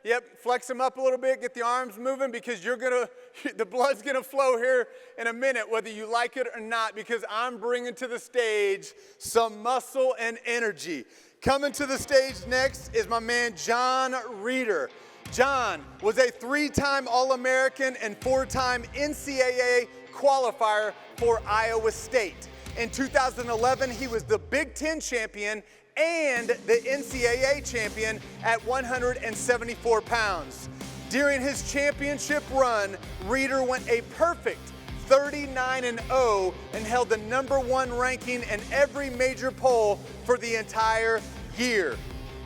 Yep, flex them up a little bit, get the arms moving because the blood's gonna flow here in a minute, whether you like it or not, because I'm bringing to the stage some muscle and energy. Coming to the stage next is my man, Jon Reader. Jon was a 3-time All-American and 4-time NCAA qualifier for Iowa State. In 2011, he was the Big Ten champion and the NCAA champion at 174 pounds. During his championship run, Reader went a perfect 39-0 and held the #1 ranking in every major poll for the entire year.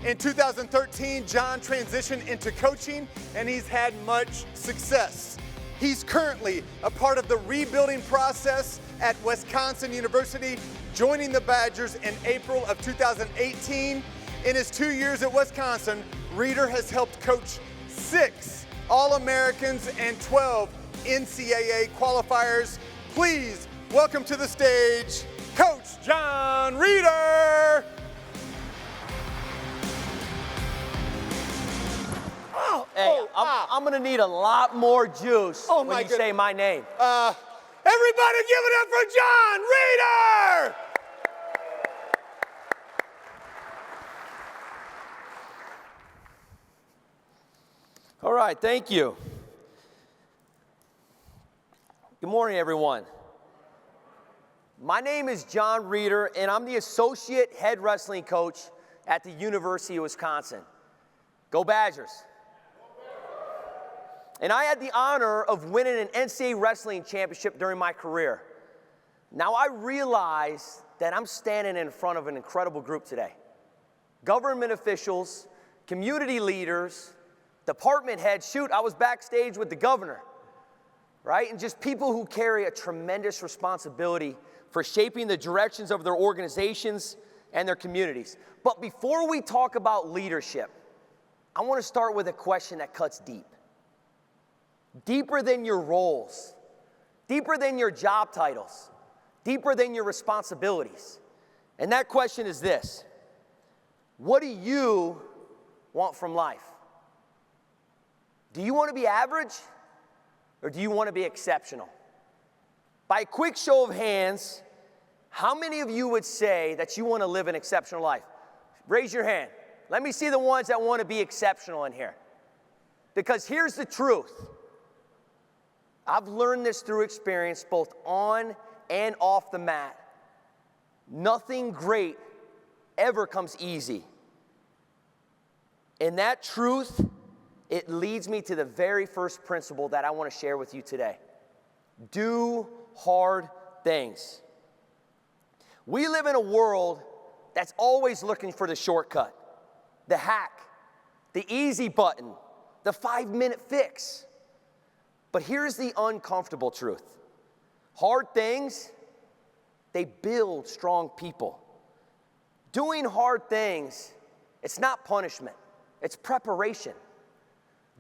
In 2013, Jon transitioned into coaching and he's had much success. He's currently a part of the rebuilding process at Wisconsin University, joining the Badgers in April of 2018. In his 2 years at Wisconsin, Reader has helped coach 6 All-Americans and 12 NCAA qualifiers. Please welcome to the stage, Coach Jon Reader. I'm gonna need a lot more juice when you say my name. Everybody give it up for Jon Reader! All right, thank you. Good morning, everyone. My name is Jon Reader, and I'm the Associate Head Wrestling Coach at the University of Wisconsin. Go Badgers. And I had the honor of winning an NCAA wrestling championship during my career. Now I realize that I'm standing in front of an incredible group today. Government officials, community leaders, department heads. Shoot, I was backstage with the governor, right? And just people who carry a tremendous responsibility for shaping the directions of their organizations and their communities. But before we talk about leadership, I want to start with a question that cuts deep. Deeper than your roles, deeper than your job titles, deeper than your responsibilities. And that question is this: what do you want from life? Do you want to be average, or do you want to be exceptional? By a quick show of hands, how many of you would say that you want to live an exceptional life? Raise your hand. Let me see the ones that want to be exceptional in here. Because here's the truth. I've learned this through experience, both on and off the mat. Nothing great ever comes easy. And that truth, it leads me to the very first principle that I want to share with you today. Do hard things. We live in a world that's always looking for the shortcut, the hack, the easy button, the 5-minute fix. But here's the uncomfortable truth. Hard things, they build strong people. Doing hard things, it's not punishment, it's preparation.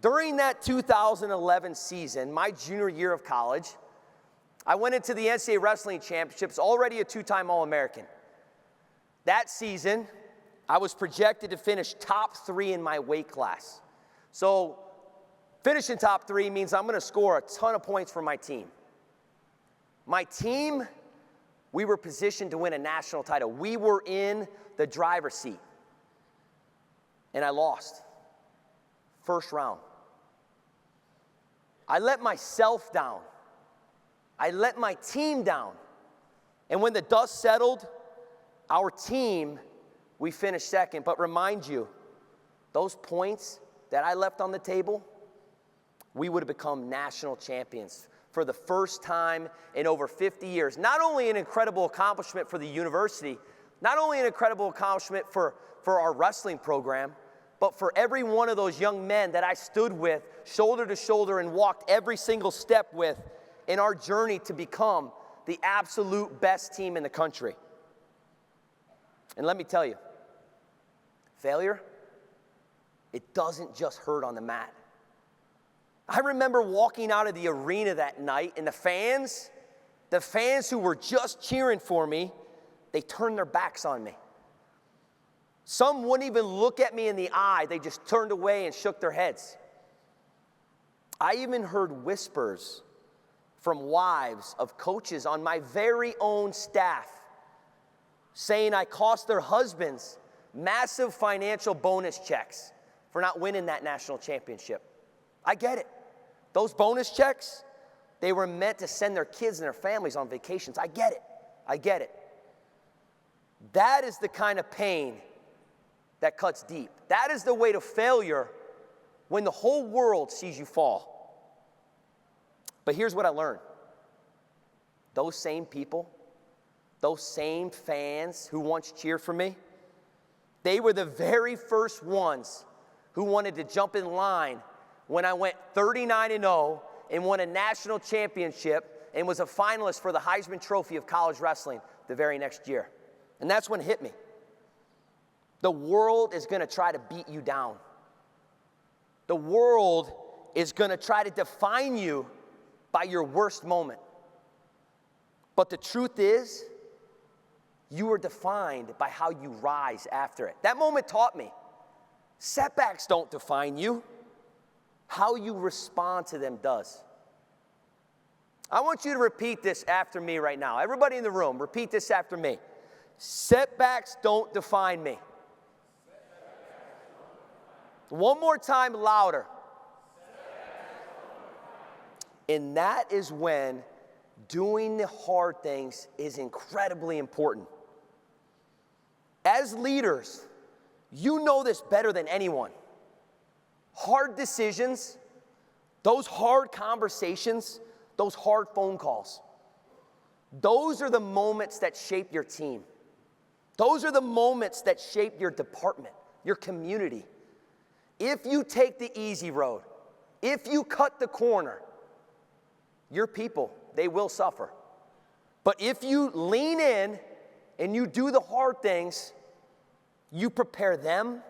During that 2011 season, my junior year of college, I went into the NCAA Wrestling Championships, already a 2-time All-American. That season, I was projected to finish top 3 in my weight class. So, finishing top 3 means I'm going to score a ton of points for my team. My team, we were positioned to win a national title. We were in the driver's seat. And I lost. First round. I let myself down. I let my team down. And when the dust settled, our team, we finished second. But remind you, those points that I left on the table, we would have become national champions for the first time in over 50 years. Not only an incredible accomplishment for the university, not only an incredible accomplishment for our wrestling program, but for every one of those young men that I stood with shoulder to shoulder and walked every single step with in our journey to become the absolute best team in the country. And let me tell you, failure, it doesn't just hurt on the mat. I remember walking out of the arena that night, and the fans who were just cheering for me, they turned their backs on me. Some wouldn't even look at me in the eye. They just turned away and shook their heads. I even heard whispers from wives of coaches on my very own staff saying I cost their husbands massive financial bonus checks for not winning that national championship. I get it. Those bonus checks, they were meant to send their kids and their families on vacations. I get it. I get it. That is the kind of pain that cuts deep. That is the way to failure when the whole world sees you fall. But here's what I learned. Those same people, those same fans who once cheered for me, they were the very first ones who wanted to jump in line when I went 39-0 and won a national championship and was a finalist for the Heisman Trophy of college wrestling the very next year. And that's when it hit me. The world is going to try to beat you down. The world is going to try to define you by your worst moment. But the truth is, you are defined by how you rise after it. That moment taught me, setbacks don't define you. How you respond to them does. I want you to repeat this after me right now. Everybody in the room, repeat this after me. Setbacks don't define me. One more time, louder. And that is when doing the hard things is incredibly important. As leaders, you know this better than anyone. Hard decisions, those hard conversations, those hard phone calls, those are the moments that shape your team. Those are the moments that shape your department, your community. If you take the easy road, if you cut the corner, your people, they will suffer. But if you lean in and you do the hard things, you prepare them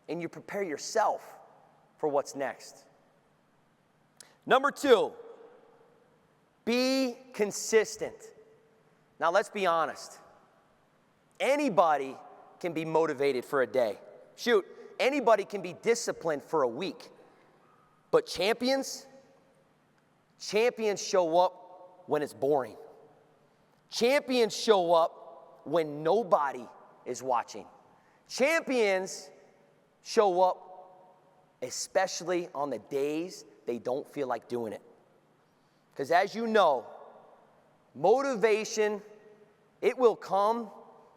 and you prepare yourself for what's next. Number 2, be consistent. Now let's be honest. Anybody can be motivated for a day. Shoot, anybody can be disciplined for a week. But champions show up when it's boring. Champions show up when nobody is watching. Champions show up especially on the days they don't feel like doing it. Because as you know, motivation, it will come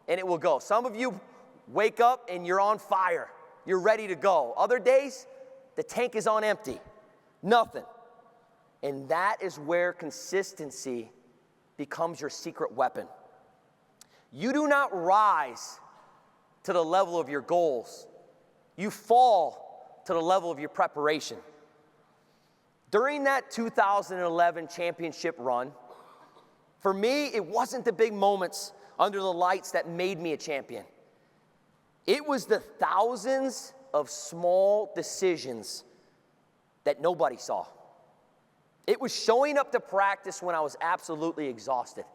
and it will go. Some of you wake up and you're on fire. You're ready to go. Other days, the tank is on empty. Nothing. And that is where consistency becomes your secret weapon. You do not rise to the level of your goals. You fall to the level of your preparation. During that 2011 championship run, for me, it wasn't the big moments under the lights that made me a champion. It was the thousands of small decisions that nobody saw. It was showing up to practice when I was absolutely exhausted.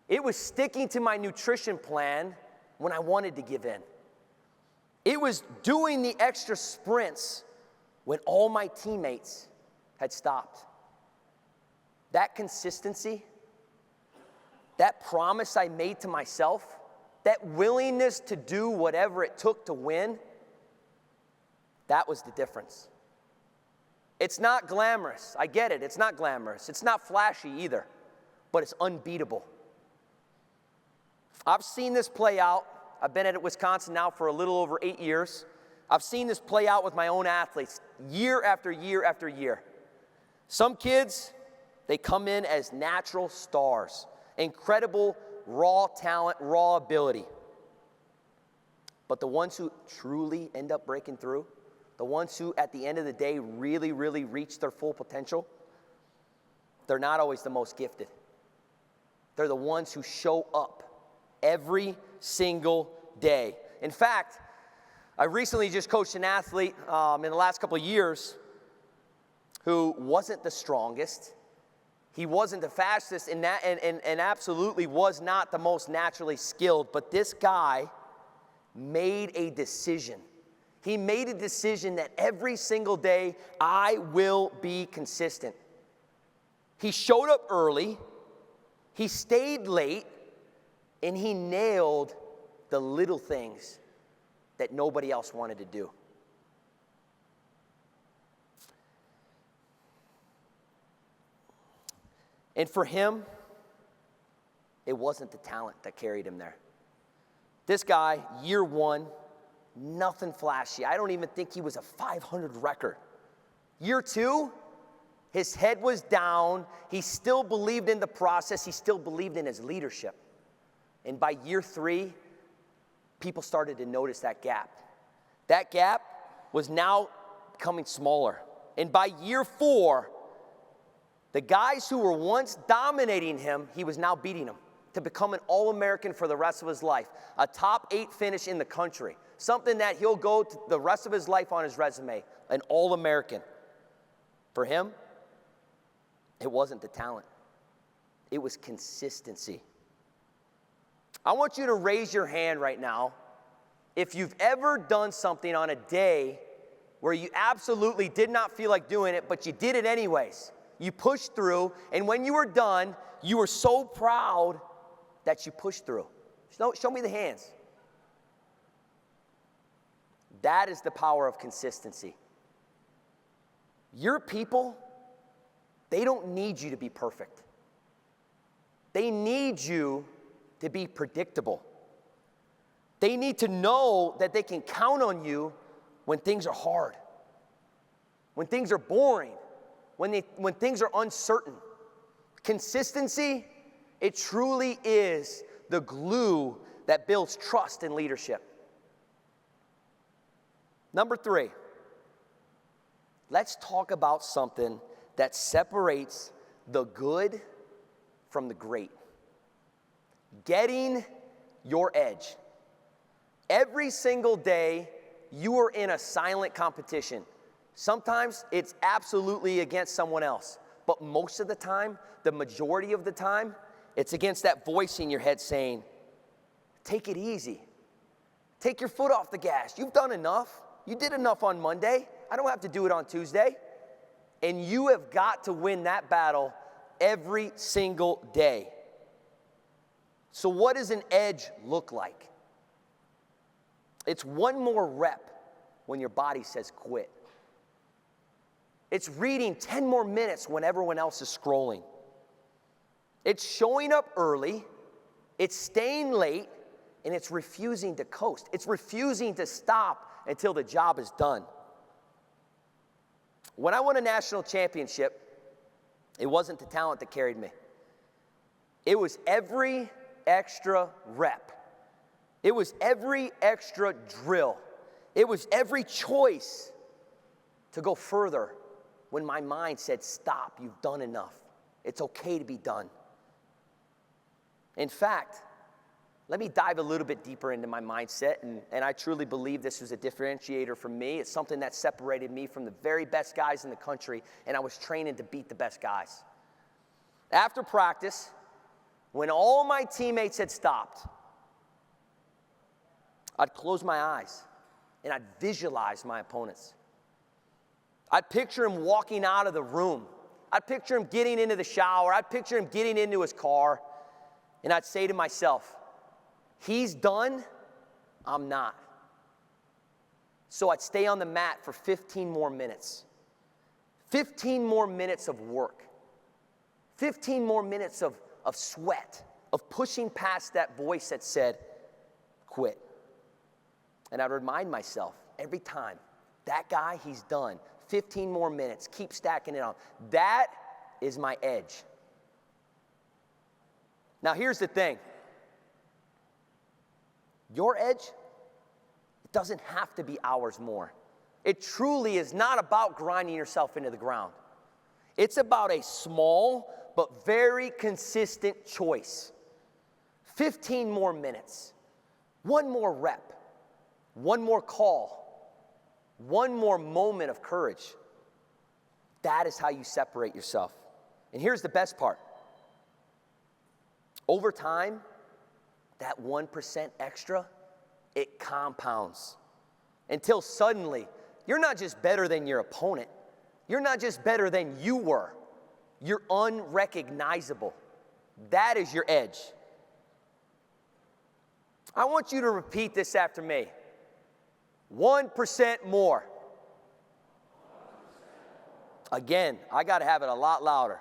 It was sticking to my nutrition plan when I wanted to give in. It was doing the extra sprints when all my teammates had stopped. That consistency, that promise I made to myself, that willingness to do whatever it took to win, that was the difference. It's not glamorous. I get it. It's not glamorous. It's not flashy either, but it's unbeatable. I've seen this play out. I've been at Wisconsin now for a little over 8 years. I've seen this play out with my own athletes year after year after year. Some kids, they come in as natural stars, incredible raw talent, raw ability. But the ones who truly end up breaking through, the ones who at the end of the day really, really reach their full potential, they're not always the most gifted. They're the ones who show up every single day. In fact, I recently just coached an athlete in the last couple of years who wasn't the strongest. He wasn't the fastest and absolutely was not the most naturally skilled. But this guy made a decision. He made a decision that every single day, I will be consistent. He showed up early, he stayed late, and he nailed the little things that nobody else wanted to do. And for him, it wasn't the talent that carried him there. This guy, year one, nothing flashy. I don't even think he was a 500 record. Year two, his head was down. He still believed in the process. He still believed in his leadership. And by year three, people started to notice that gap. That gap was now becoming smaller. And by year four, the guys who were once dominating him, he was now beating them to become an All-American for the rest of his life. A top 8 finish in the country. Something that he'll go to the rest of his life on his resume. An All-American. For him, it wasn't the talent. It was consistency. I want you to raise your hand right now if you've ever done something on a day where you absolutely did not feel like doing it, but you did it anyways. You pushed through, and when you were done, you were so proud that you pushed through. Show me the hands. That is the power of consistency. Your people, they don't need you to be perfect. They need you to be predictable. They need to know that they can count on you when things are hard, when things are boring, when things are uncertain. Consistency, it truly is the glue that builds trust in leadership. Number 3, let's talk about something that separates the good from the great. Getting your edge. Every single day, you are in a silent competition. Sometimes it's absolutely against someone else, but most of the time, the majority of the time, it's against that voice in your head saying, take it easy. Take your foot off the gas. You've done enough. You did enough on Monday. I don't have to do it on Tuesday. And you have got to win that battle every single day. So what does an edge look like? It's one more rep when your body says quit. It's reading 10 more minutes when everyone else is scrolling. It's showing up early, it's staying late, and it's refusing to coast. It's refusing to stop until the job is done. When I won a national championship, it wasn't the talent that carried me. It was every extra rep. It was every extra drill. It was every choice to go further when my mind said, stop, you've done enough. It's okay to be done. In fact, let me dive a little bit deeper into my mindset, and I truly believe this was a differentiator for me. It's something that separated me from the very best guys in the country, and I was training to beat the best guys. After practice, when all my teammates had stopped, I'd close my eyes, and I'd visualize my opponents. I'd picture him walking out of the room. I'd picture him getting into the shower. I'd picture him getting into his car, and I'd say to myself, he's done, I'm not. So I'd stay on the mat for 15 more minutes. 15 more minutes of work. 15 more minutes of sweat, of pushing past that voice that said, quit. And I'd remind myself every time, that guy, he's done. 15 more minutes, keep stacking it on. That is my edge. Now here's the thing. Your edge, it doesn't have to be hours more. It truly is not about grinding yourself into the ground. It's about a small but very consistent choice. 15 more minutes, one more rep, one more call, one more moment of courage. That is how you separate yourself. And here's the best part. Over time, that 1% extra it compounds until suddenly you're not just better than your opponent. You're not just better than you were. You're unrecognizable. That is your edge. I want you to repeat this after me. 1% more. Again, I got to have it a lot louder.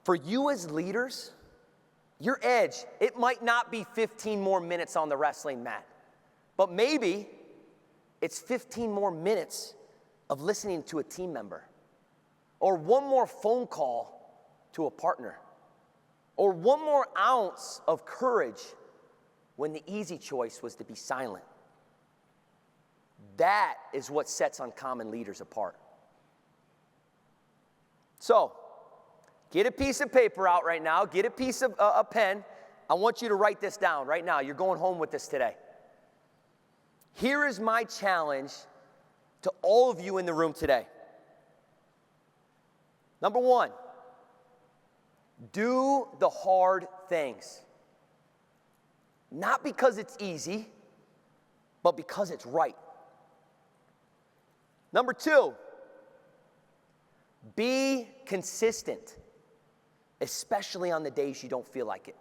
For you as leaders, your edge, it might not be 15 more minutes on the wrestling mat, but maybe it's 15 more minutes of listening to a team member, or one more phone call to a partner, or one more ounce of courage when the easy choice was to be silent. That is what sets uncommon leaders apart. So, get a piece of paper out right now. Get a piece of a pen. I want you to write this down right now. You're going home with this today. Here is my challenge to all of you in the room today. Number one, do the hard things. Not because it's easy, but because it's right. Number two, be consistent, especially on the days you don't feel like it.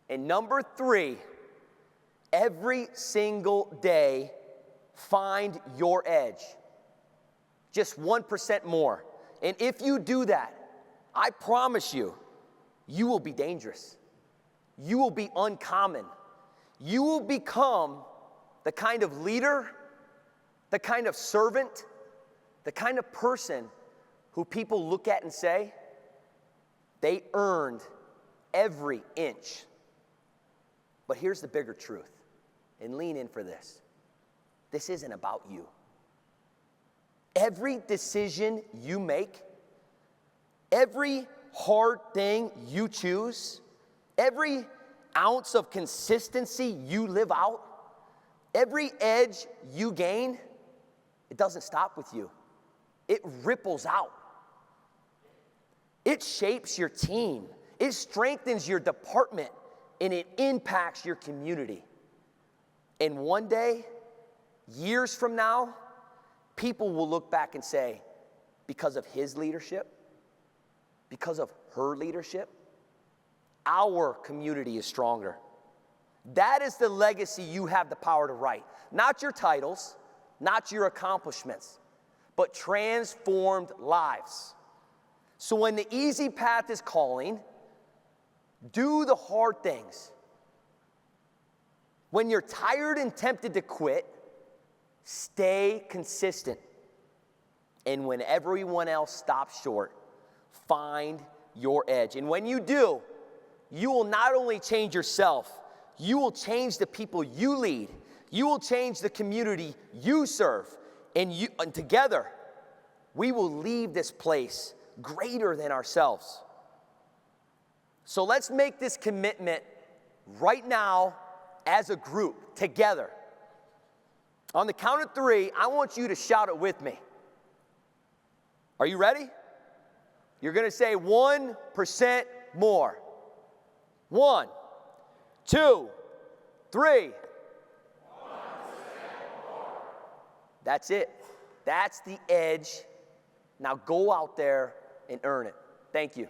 And number three, every single day, find your edge. Just 1% more. And if you do that, I promise you, you will be dangerous. You will be uncommon. You will become the kind of leader, the kind of servant, the kind of person who people look at and say, they earned every inch. But here's the bigger truth, and lean in for this. This isn't about you. Every decision you make, every hard thing you choose, every ounce of consistency you live out, every edge you gain, it doesn't stop with you. It ripples out. It shapes your team. It strengthens your department, and it impacts your community. And one day, years from now, people will look back and say, because of his leadership, because of her leadership, our community is stronger. That is the legacy you have the power to write. Not your titles, not your accomplishments, but transformed lives. So when the easy path is calling, do the hard things. When you're tired and tempted to quit, stay consistent. And when everyone else stops short, find your edge. And when you do, you will not only change yourself, you will change the people you lead. You will change the community you serve. And together, we will leave this place greater than ourselves. So let's make this commitment right now as a group, together. On the count of three, I want you to shout it with me. Are you ready? You're going to say 1% more. 1, 2, 3. 1% more. That's it. That's the edge. Now go out there and earn it. Thank you.